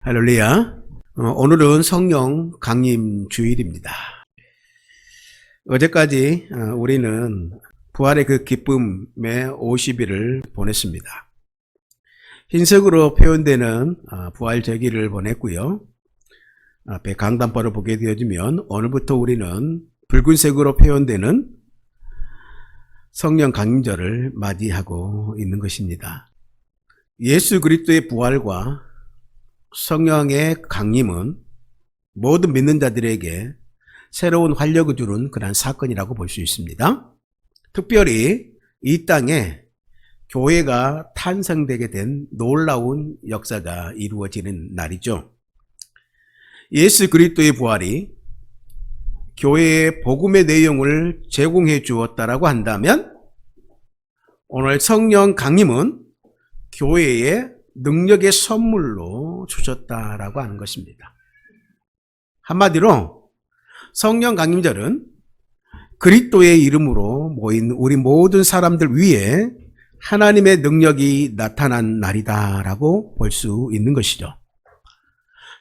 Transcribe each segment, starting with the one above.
할렐루야. 오늘은 성령 강림 주일입니다. 어제까지 우리는 부활의 그 기쁨의 50일을 보냈습니다. 흰색으로 표현되는 부활 절기를 보냈고요. 앞에 강단벌을 보게 되어지면 오늘부터 우리는 붉은색으로 표현되는 성령 강림절을 맞이하고 있는 것입니다. 예수 그리스도의 부활과 성령의 강림은 모든 믿는 자들에게 새로운 활력을 주는 그런 사건이라고 볼 수 있습니다. 특별히 이 땅에 교회가 탄생되게 된 놀라운 역사가 이루어지는 날이죠. 예수 그리스도의 부활이 교회의 복음의 내용을 제공해 주었다라고 한다면 오늘 성령 강림은 교회의 능력의 선물로 주셨다라고 하는 것입니다. 한마디로 성령 강림절은 그리스도의 이름으로 모인 우리 모든 사람들 위에 하나님의 능력이 나타난 날이다라고 볼 수 있는 것이죠.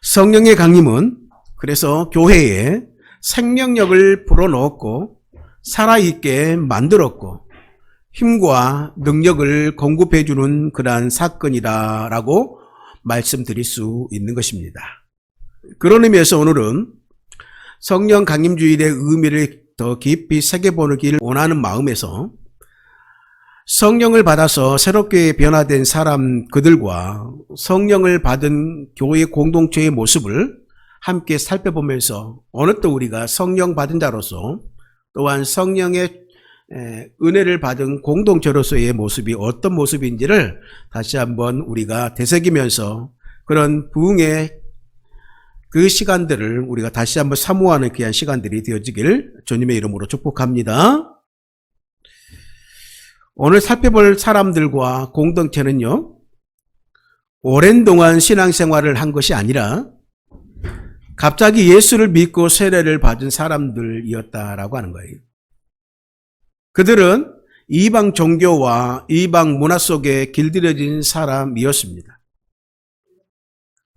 성령의 강림은 그래서 교회에 생명력을 불어넣었고 살아있게 만들었고 힘과 능력을 공급해 주는 그러한 사건이다라고 말씀드릴 수 있는 것입니다. 그런 의미에서 오늘은 성령 강림주일의 의미를 더 깊이 새겨보길 원하는 마음에서 성령을 받아서 새롭게 변화된 사람 그들과 성령을 받은 교회 공동체의 모습을 함께 살펴보면서 어느 또 우리가 성령 받은 자로서 또한 성령의 은혜를 받은 공동체로서의 모습이 어떤 모습인지를 다시 한번 우리가 되새기면서 그런 부흥의 그 시간들을 우리가 다시 한번 사모하는 귀한 시간들이 되어지길 주님의 이름으로 축복합니다. 오늘 살펴볼 사람들과 공동체는요, 오랜 동안 신앙생활을 한 것이 아니라 갑자기 예수를 믿고 세례를 받은 사람들이었다라고 하는 거예요. 그들은 이방 종교와 이방 문화 속에 길들여진 사람이었습니다.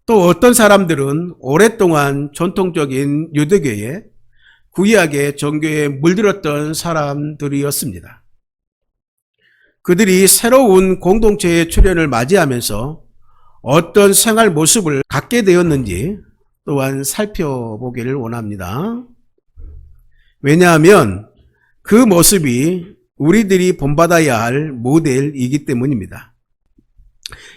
또 어떤 사람들은 오랫동안 전통적인 유대교의 구약의 종교에 물들었던 사람들이었습니다. 그들이 새로운 공동체의 출현을 맞이하면서 어떤 생활 모습을 갖게 되었는지 또한 살펴보기를 원합니다. 왜냐하면 그 모습이 우리들이 본받아야 할 모델이기 때문입니다.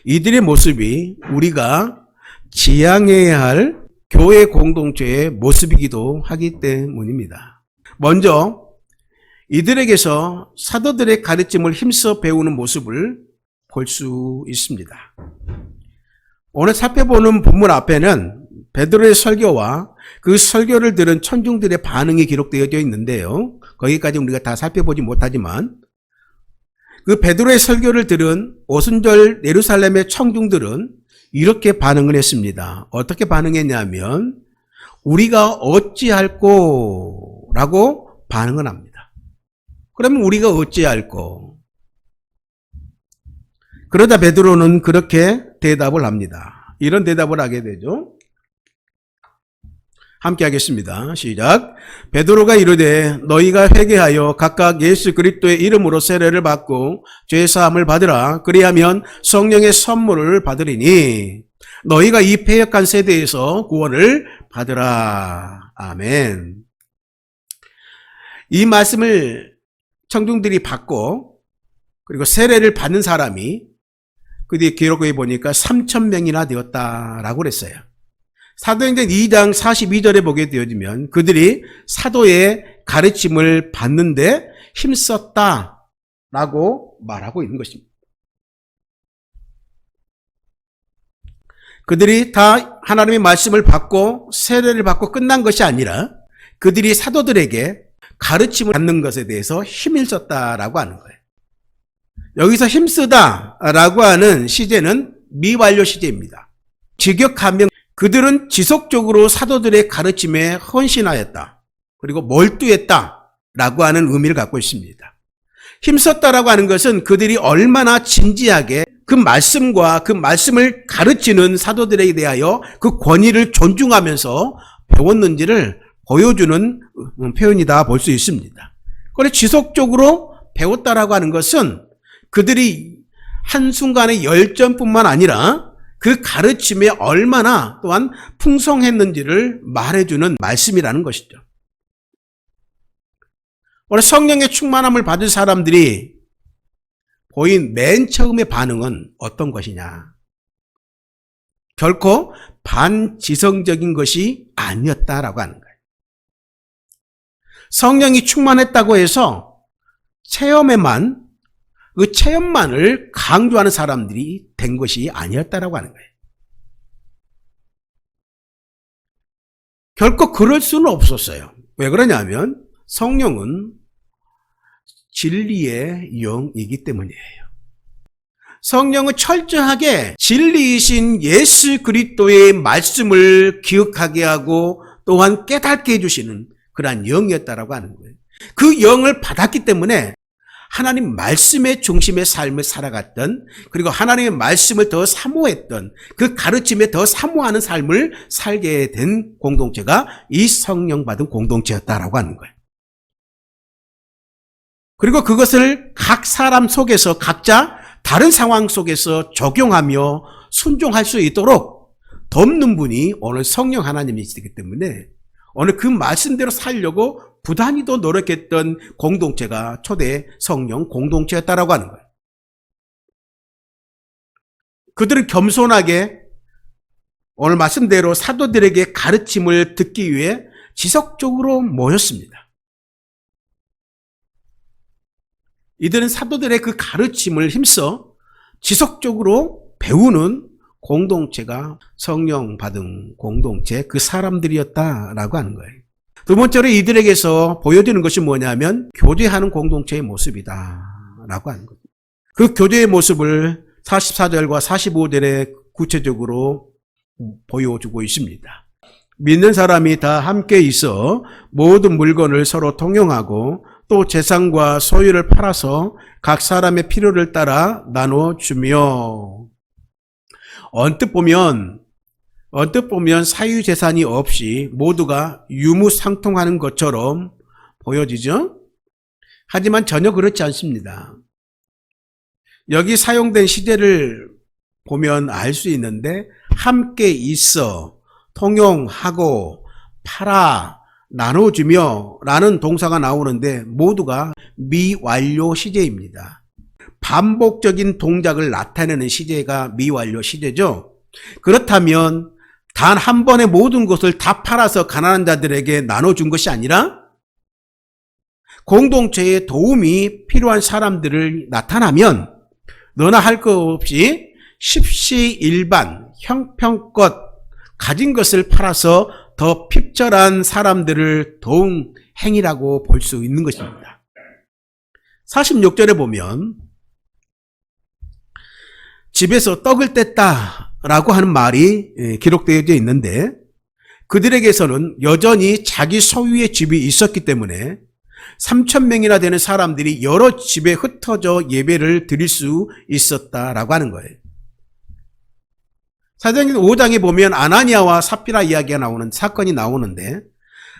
이들의 모습이 우리가 지향해야 할 교회 공동체의 모습이기도 하기 때문입니다. 먼저 이들에게서 사도들의 가르침을 힘써 배우는 모습을 볼 수 있습니다. 오늘 살펴보는 본문 앞에는 베드로의 설교와 그 설교를 들은 천중들의 반응이 기록되어져 있는데요. 거기까지 우리가 다 살펴보지 못하지만 그 베드로의 설교를 들은 오순절 예루살렘의 청중들은 이렇게 반응을 했습니다. 어떻게 반응했냐면 우리가 어찌할꼬 라고 반응을 합니다. 그러면 우리가 어찌할꼬? 그러다 베드로는 그렇게 대답을 합니다. 이런 대답을 하게 되죠. 함께 하겠습니다. 시작. 베드로가 이르되 너희가 회개하여 각각 예수 그리스도의 이름으로 세례를 받고 죄 사함을 받으라. 그리하면 성령의 선물을 받으리니 너희가 이 패역한 세대에서 구원을 받으라. 아멘. 이 말씀을 청중들이 받고 그리고 세례를 받는 사람이 그 뒤에 기록에 보니까 3,000명이나 되었다라고 그랬어요. 사도행전 2장 42절에 보게 되어지면 그들이 사도의 가르침을 받는데 힘썼다라고 말하고 있는 것입니다. 그들이 다 하나님의 말씀을 받고 세례를 받고 끝난 것이 아니라 그들이 사도들에게 가르침을 받는 것에 대해서 힘을 썼다라고 하는 거예요. 여기서 힘쓰다라고 하는 시제는 미완료 시제입니다. 직역하면 그들은 지속적으로 사도들의 가르침에 헌신하였다. 그리고 몰두했다라고 하는 의미를 갖고 있습니다. 힘썼다라고 하는 것은 그들이 얼마나 진지하게 그 말씀과 그 말씀을 가르치는 사도들에 대하여 그 권위를 존중하면서 배웠는지를 보여주는 표현이다 볼 수 있습니다. 그런데 지속적으로 배웠다라고 하는 것은 그들이 한순간의 열정뿐만 아니라 그 가르침에 얼마나 또한 풍성했는지를 말해주는 말씀이라는 것이죠. 오늘 성령의 충만함을 받은 사람들이 보인 맨 처음의 반응은 어떤 것이냐? 결코 반지성적인 것이 아니었다라고 하는 거예요. 성령이 충만했다고 해서 그 체험만을 강조하는 사람들이 된 것이 아니었다라고 하는 거예요. 결코 그럴 수는 없었어요. 왜 그러냐면 성령은 진리의 영이기 때문이에요. 성령은 철저하게 진리이신 예수 그리스도의 말씀을 기억하게 하고 또한 깨닫게 해주시는 그러한 영이었다라고 하는 거예요. 그 영을 받았기 때문에 하나님 말씀의 중심의 삶을 살아갔던, 그리고 하나님의 말씀을 더 사모했던, 그 가르침에 더 사모하는 삶을 살게 된 공동체가 이 성령 받은 공동체였다라고 하는 거예요. 그리고 그것을 각 사람 속에서 각자 다른 상황 속에서 적용하며 순종할 수 있도록 돕는 분이 오늘 성령 하나님이시기 때문에 오늘 그 말씀대로 살려고 부단히도 노력했던 공동체가 초대 성령 공동체였다라고 하는 거예요. 그들은 겸손하게 오늘 말씀대로 사도들에게 가르침을 듣기 위해 지속적으로 모였습니다. 이들은 사도들의 그 가르침을 힘써 지속적으로 배우는 공동체가 성령 받은 공동체, 그 사람들이었다라고 하는 거예요. 두 번째로 이들에게서 보여지는 것이 뭐냐면 교제하는 공동체의 모습이다라고 하는 거예요. 그 교제의 모습을 44절과 45절에 구체적으로 보여주고 있습니다. 믿는 사람이 다 함께 있어 모든 물건을 서로 통용하고 또 재산과 소유를 팔아서 각 사람의 필요를 따라 나눠주며, 언뜻 보면 사유재산이 없이 모두가 유무상통하는 것처럼 보여지죠? 하지만 전혀 그렇지 않습니다. 여기 사용된 시제를 보면 알 수 있는데 함께 있어, 통용하고, 팔아, 나눠주며 라는 동사가 나오는데 모두가 미완료 시제입니다. 반복적인 동작을 나타내는 시제가 미완료 시제죠. 그렇다면 단 한 번에 모든 것을 다 팔아서 가난한 자들에게 나눠준 것이 아니라 공동체에 도움이 필요한 사람들을 나타나면 너나 할 것 없이 십시일반 형편껏 가진 것을 팔아서 더 핍절한 사람들을 도운 행위라고 볼 수 있는 것입니다. 46절에 보면 집에서 떡을 뗐다라고 하는 말이 기록되어져 있는데 그들에게서는 여전히 자기 소유의 집이 있었기 때문에 3,000명이나 되는 사람들이 여러 집에 흩어져 예배를 드릴 수 있었다라고 하는 거예요. 사도행전 5장에 보면 아나니아와 삽비라 이야기가 나오는 사건이 나오는데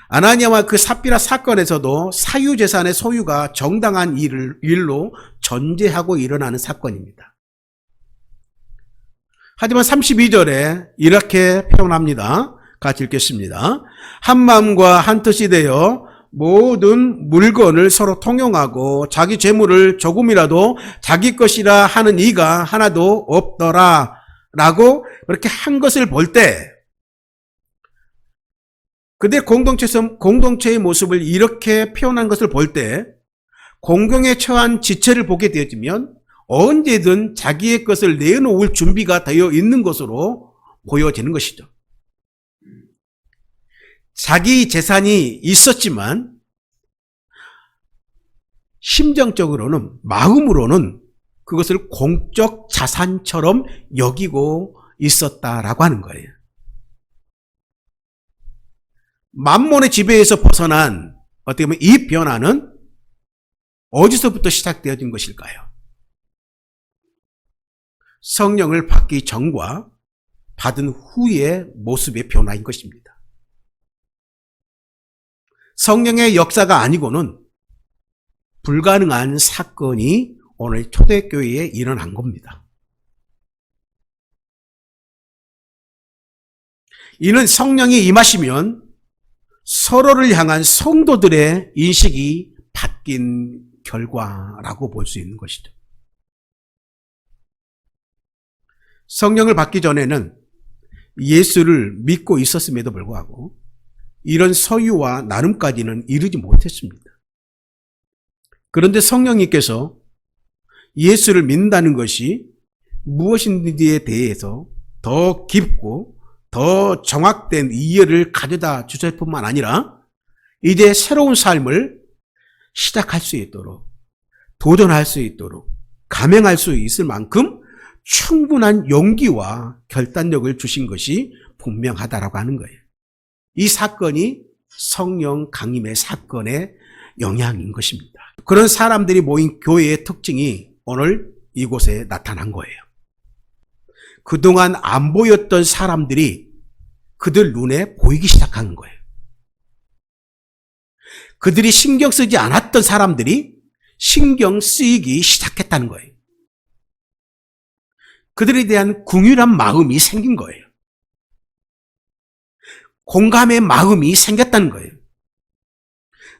아나니아와 그 삽비라 사건에서도 사유재산의 소유가 정당한 일로 전제하고 일어나는 사건입니다. 하지만 32절에 이렇게 표현합니다. 같이 읽겠습니다. 한 마음과 한 뜻이 되어 모든 물건을 서로 통용하고 자기 재물을 조금이라도 자기 것이라 하는 이가 하나도 없더라 라고 그렇게 한 것을 볼 때 그들 공동체의 모습을 이렇게 표현한 것을 볼 때 공경에 처한 지체를 보게 되어지면 언제든 자기의 것을 내놓을 준비가 되어 있는 것으로 보여지는 것이죠. 자기 재산이 있었지만 심정적으로는, 마음으로는 그것을 공적 자산처럼 여기고 있었다라고 하는 거예요. 만몬의 지배에서 벗어난 어떻게 보면 이 변화는 어디서부터 시작되어진 것일까요? 성령을 받기 전과 받은 후의 모습의 변화인 것입니다. 성령의 역사가 아니고는 불가능한 사건이 오늘 초대교회에 일어난 겁니다. 이는 성령이 임하시면 서로를 향한 성도들의 인식이 바뀐 결과라고 볼 수 있는 것이죠. 성령을 받기 전에는 예수를 믿고 있었음에도 불구하고 이런 서유와 나눔까지는 이르지 못했습니다. 그런데 성령님께서 예수를 믿는다는 것이 무엇인지에 대해서 더 깊고 더 정확된 이해를 가져다 주실 뿐만 아니라 이제 새로운 삶을 시작할 수 있도록, 도전할 수 있도록, 감행할 수 있을 만큼 충분한 용기와 결단력을 주신 것이 분명하다라고 하는 거예요. 이 사건이 성령 강림의 사건의 영향인 것입니다. 그런 사람들이 모인 교회의 특징이 오늘 이곳에 나타난 거예요. 그동안 안 보였던 사람들이 그들 눈에 보이기 시작하는 거예요. 그들이 신경 쓰지 않았던 사람들이 신경 쓰이기 시작했다는 거예요. 그들에 대한 긍휼한 마음이 생긴 거예요. 공감의 마음이 생겼다는 거예요.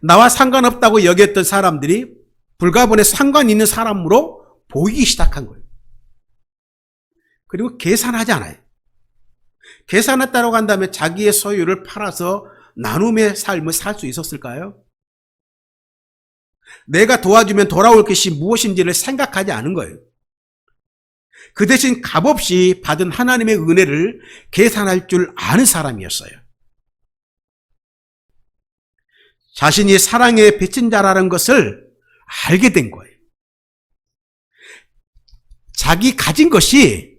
나와 상관없다고 여겼던 사람들이 불가분에 상관 있는 사람으로 보이기 시작한 거예요. 그리고 계산하지 않아요. 계산했다고 한다면 자기의 소유를 팔아서 나눔의 삶을 살 수 있었을까요? 내가 도와주면 돌아올 것이 무엇인지를 생각하지 않은 거예요. 그 대신 값없이 받은 하나님의 은혜를 계산할 줄 아는 사람이었어요. 자신이 사랑의 빚진 자라는 것을 알게 된 거예요. 자기 가진 것이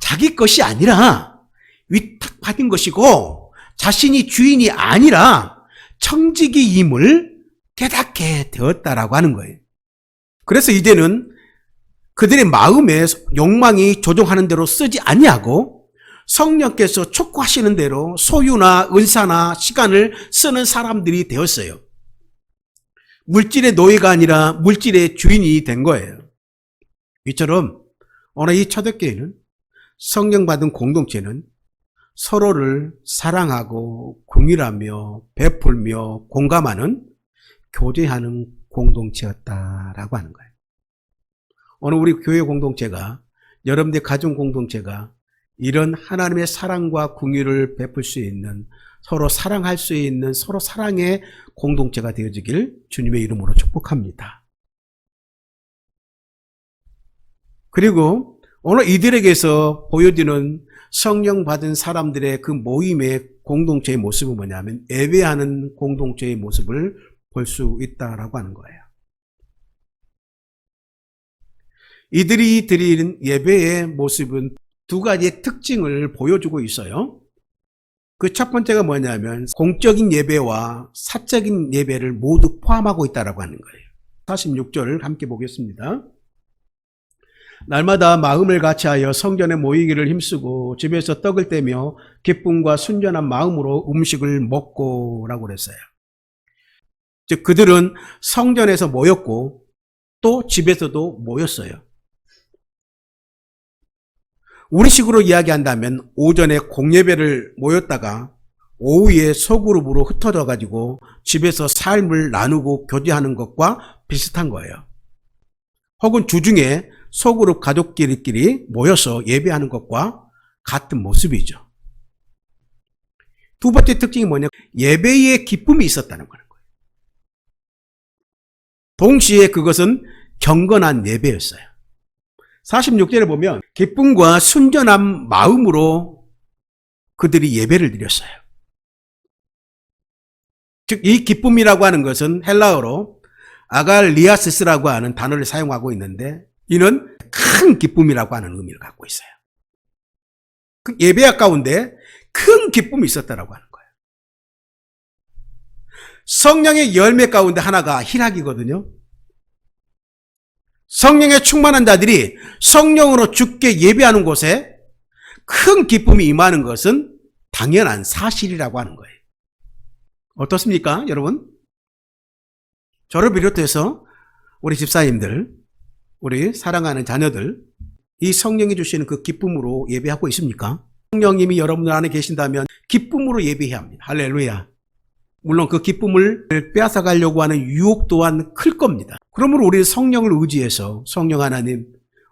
자기 것이 아니라 위탁받은 것이고 자신이 주인이 아니라 청지기임을 깨닫게 되었다라고 하는 거예요. 그래서 이제는 그들의 마음에 욕망이 조종하는 대로 쓰지 아니하고 성령께서 촉구하시는 대로 소유나 은사나 시간을 쓰는 사람들이 되었어요. 물질의 노예가 아니라 물질의 주인이 된 거예요. 이처럼 오늘 이 초대교회는 성령 받은 공동체는 서로를 사랑하고 긍휼하며 베풀며 공감하는 교제하는 공동체였다라고 하는 거예요. 오늘 우리 교회 공동체가, 여러분들의 가정 공동체가 이런 하나님의 사랑과 긍휼을 베풀 수 있는, 서로 사랑할 수 있는 서로 사랑의 공동체가 되어지길 주님의 이름으로 축복합니다. 그리고 오늘 이들에게서 보여지는 성령 받은 사람들의 그 모임의 공동체의 모습은 뭐냐면 예배하는 공동체의 모습을 볼 수 있다라고 하는 거예요. 이들이 드리는 예배의 모습은 두 가지의 특징을 보여주고 있어요. 그 첫 번째가 뭐냐면 공적인 예배와 사적인 예배를 모두 포함하고 있다라고 하는 거예요. 46절을 함께 보겠습니다. 날마다 마음을 같이하여 성전에 모이기를 힘쓰고 집에서 떡을 떼며 기쁨과 순전한 마음으로 음식을 먹고 라고 그랬어요. 즉 그들은 성전에서 모였고 또 집에서도 모였어요. 우리식으로 이야기한다면 오전에 공예배를 모였다가 오후에 소그룹으로 흩어져 가지고 집에서 삶을 나누고 교제하는 것과 비슷한 거예요. 혹은 주중에 소그룹 가족끼리 모여서 예배하는 것과 같은 모습이죠. 두 번째 특징이 뭐냐? 예배에 기쁨이 있었다는 거예요. 동시에 그것은 경건한 예배였어요. 46절에 보면 기쁨과 순전한 마음으로 그들이 예배를 드렸어요. 즉 이 기쁨이라고 하는 것은 헬라어로 아갈리아시스라고 하는 단어를 사용하고 있는데 이는 큰 기쁨이라고 하는 의미를 갖고 있어요. 그 예배 가운데 큰 기쁨이 있었다라고 하는 거예요. 성령의 열매 가운데 하나가 희락이거든요. 성령에 충만한 자들이 성령으로 주께 예배하는 곳에 큰 기쁨이 임하는 것은 당연한 사실이라고 하는 거예요. 어떻습니까, 여러분? 저를 비롯해서 우리 집사님들, 우리 사랑하는 자녀들, 이 성령이 주시는 그 기쁨으로 예배하고 있습니까? 성령님이 여러분들 안에 계신다면 기쁨으로 예배해야 합니다. 할렐루야. 물론 그 기쁨을 빼앗아 가려고 하는 유혹 또한 클 겁니다. 그러므로 우리 성령을 의지해서 성령 하나님,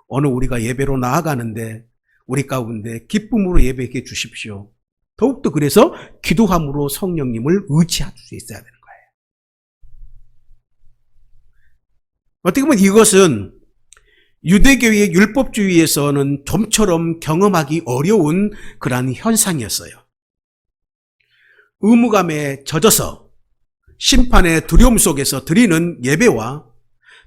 오늘 우리가 예배로 나아가는데 우리 가운데 기쁨으로 예배해 주십시오. 더욱더 그래서 기도함으로 성령님을 의지할 수 있어야 되는 거예요. 어떻게 보면 이것은 유대교의 율법주의에서는 좀처럼 경험하기 어려운 그러한 현상이었어요. 의무감에 젖어서 심판의 두려움 속에서 드리는 예배와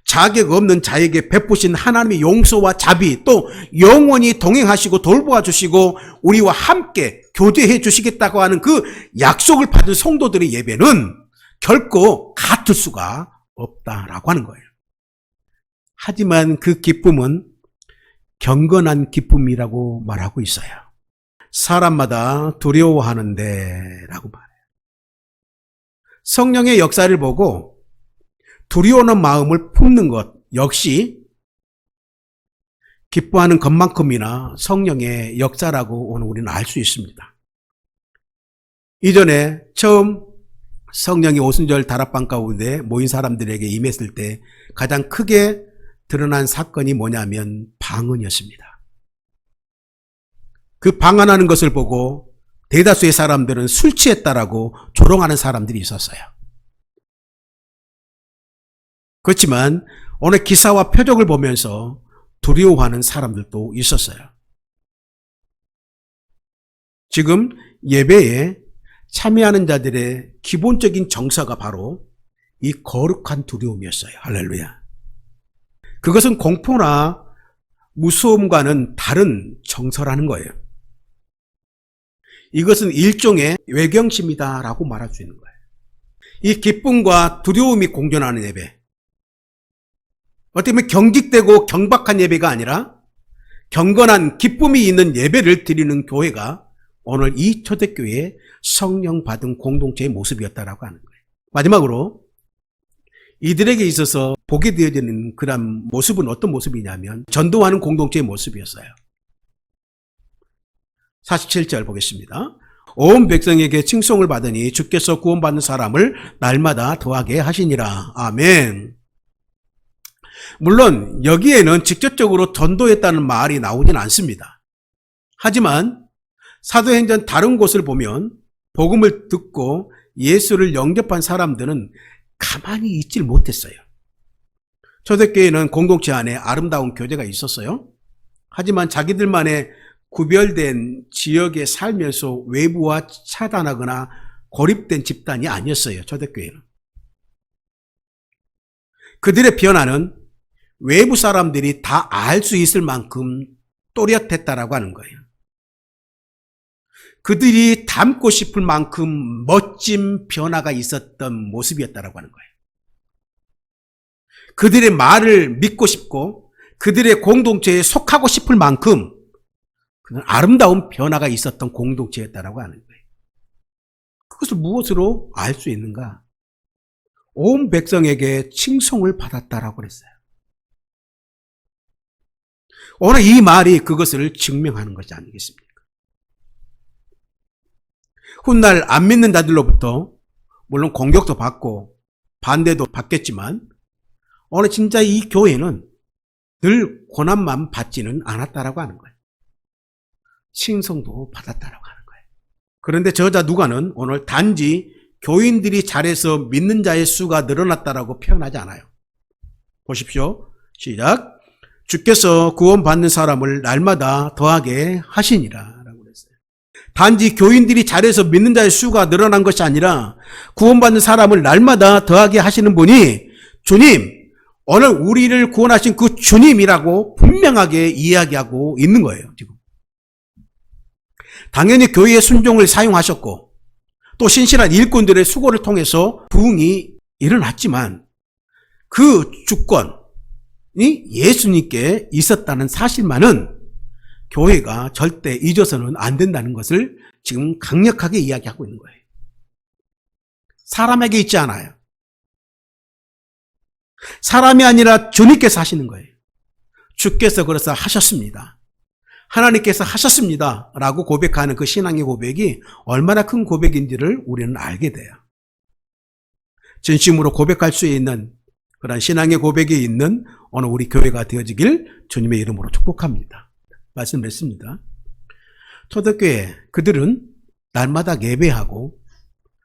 자격 없는 자에게 베푸신 하나님의 용서와 자비, 또 영원히 동행하시고 돌보아 주시고 우리와 함께 교제해 주시겠다고 하는 그 약속을 받은 성도들의 예배는 결코 같을 수가 없다라고 하는 거예요. 하지만 그 기쁨은 경건한 기쁨이라고 말하고 있어요. 사람마다 두려워하는데 라고 말해요. 성령의 역사를 보고 두려워하는 마음을 품는 것 역시 기뻐하는 것만큼이나 성령의 역사라고 오늘 우리는 알 수 있습니다. 이전에 처음 성령이 오순절 다락방 가운데 모인 사람들에게 임했을 때 가장 크게 드러난 사건이 뭐냐면 방언이었습니다. 그 방언하는 것을 보고 대다수의 사람들은 술 취했다라고 조롱하는 사람들이 있었어요. 그렇지만 오늘 기사와 표적을 보면서 두려워하는 사람들도 있었어요. 지금 예배에 참여하는 자들의 기본적인 정서가 바로 이 거룩한 두려움이었어요. 할렐루야. 그것은 공포나 무서움과는 다른 정서라는 거예요. 이것은 일종의 외경심이다라고 말할 수 있는 거예요. 이 기쁨과 두려움이 공존하는 예배. 어떻게 보면 경직되고 경박한 예배가 아니라 경건한 기쁨이 있는 예배를 드리는 교회가 오늘 이 초대교회의 성령 받은 공동체의 모습이었다라고 하는 거예요. 마지막으로 이들에게 있어서 보게 되어지는 그런 모습은 어떤 모습이냐면 전도하는 공동체의 모습이었어요. 47절 보겠습니다. 온 백성에게 칭송을 받으니 주께서 구원받는 사람을 날마다 더하게 하시니라. 아멘. 물론 여기에는 직접적으로 전도했다는 말이 나오진 않습니다. 하지만 사도행전 다른 곳을 보면 복음을 듣고 예수를 영접한 사람들은 가만히 있질 못했어요. 초대교회는 공동체 안에 아름다운 교제가 있었어요. 하지만 자기들만의 구별된 지역에 살면서 외부와 차단하거나 고립된 집단이 아니었어요. 초대교회는. 그들의 변화는 외부 사람들이 다 알 수 있을 만큼 또렷했다라고 하는 거예요. 그들이 닮고 싶을 만큼 멋진 변화가 있었던 모습이었다라고 하는 거예요. 그들의 말을 믿고 싶고 그들의 공동체에 속하고 싶을 만큼 그는 아름다운 변화가 있었던 공동체였다라고 하는 거예요. 그것을 무엇으로 알 수 있는가? 온 백성에게 칭송을 받았다라고 그랬어요. 오늘 이 말이 그것을 증명하는 것이 아니겠습니까? 훗날 안 믿는 자들로부터 물론 공격도 받고 반대도 받겠지만 오늘 진짜 이 교회는 늘 고난만 받지는 않았다라고 하는 거예요. 칭송도 받았다라고 하는 거예요. 그런데 저자 누가는 오늘 단지 교인들이 잘해서 믿는 자의 수가 늘어났다라고 표현하지 않아요. 보십시오. 시작. 주께서 구원받는 사람을 날마다 더하게 하시니라 라고 그랬어요. 단지 교인들이 잘해서 믿는 자의 수가 늘어난 것이 아니라 구원받는 사람을 날마다 더하게 하시는 분이 주님, 오늘 우리를 구원하신 그 주님이라고 분명하게 이야기하고 있는 거예요. 지금. 당연히 교회의 순종을 사용하셨고 또 신실한 일꾼들의 수고를 통해서 부흥이 일어났지만 그 주권, 예수님께 있었다는 사실만은 교회가 절대 잊어서는 안 된다는 것을 지금 강력하게 이야기하고 있는 거예요. 사람에게 있지 않아요. 사람이 아니라 주님께서 하시는 거예요. 주께서 그래서 하셨습니다. 하나님께서 하셨습니다. 라고 고백하는 그 신앙의 고백이 얼마나 큰 고백인지를 우리는 알게 돼요. 진심으로 고백할 수 있는 그런 신앙의 고백이 있는 오늘 우리 교회가 되어지길 주님의 이름으로 축복합니다. 말씀했습니다. 초대교회 그들은 날마다 예배하고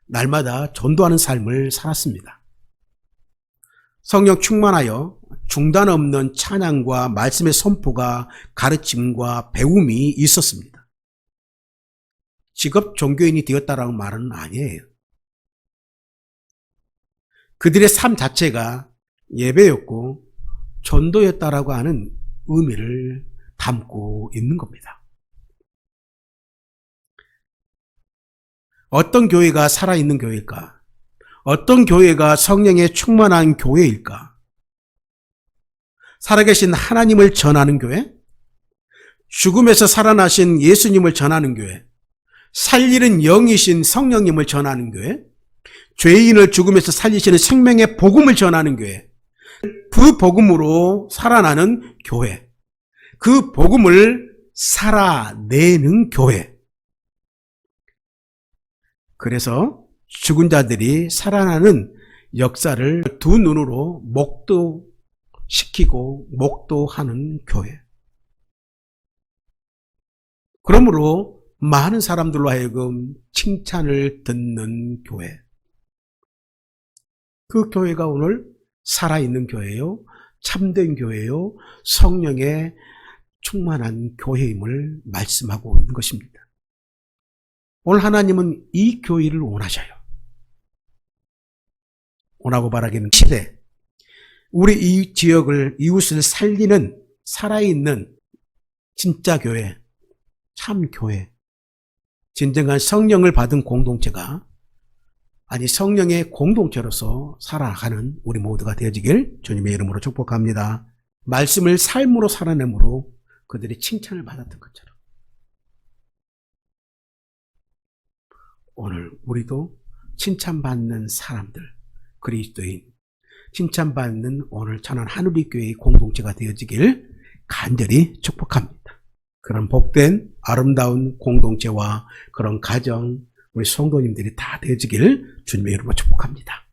날마다 전도하는 삶을 살았습니다. 성령 충만하여 중단 없는 찬양과 말씀의 선포가 가르침과 배움이 있었습니다. 직업 종교인이 되었다라는 말은 아니에요. 그들의 삶 자체가 예배였고 전도였다라고 하는 의미를 담고 있는 겁니다. 어떤 교회가 살아있는 교회일까? 어떤 교회가 성령에 충만한 교회일까? 살아계신 하나님을 전하는 교회? 죽음에서 살아나신 예수님을 전하는 교회? 살리는 영이신 성령님을 전하는 교회? 죄인을 죽음에서 살리시는 생명의 복음을 전하는 교회? 그 복음으로 살아나는 교회? 그 복음을 살아내는 교회? 그래서 죽은 자들이 살아나는 역사를 두 눈으로 목도시키고 목도하는 교회. 그러므로 많은 사람들로 하여금 칭찬을 듣는 교회. 그 교회가 오늘 살아있는 교회요, 참된 교회요, 성령의 충만한 교회임을 말씀하고 있는 것입니다. 오늘 하나님은 이 교회를 원하셔요. 원하고 바라기는 시대, 우리 이 지역을, 이웃을 살리는 살아있는 진짜 교회, 참 교회, 진정한 성령을 받은 공동체가, 아니 성령의 공동체로서 살아가는 우리 모두가 되어지길 주님의 이름으로 축복합니다. 말씀을 삶으로 살아내므로 그들이 칭찬을 받았던 것처럼 오늘 우리도 칭찬받는 사람들, 그리스도인, 칭찬받는 오늘 천안 하늘의 교회의 공동체가 되어지길 간절히 축복합니다. 그런 복된 아름다운 공동체와 그런 가정, 우리 성도님들이 다 되어지길 주님의 이름으로 축복합니다.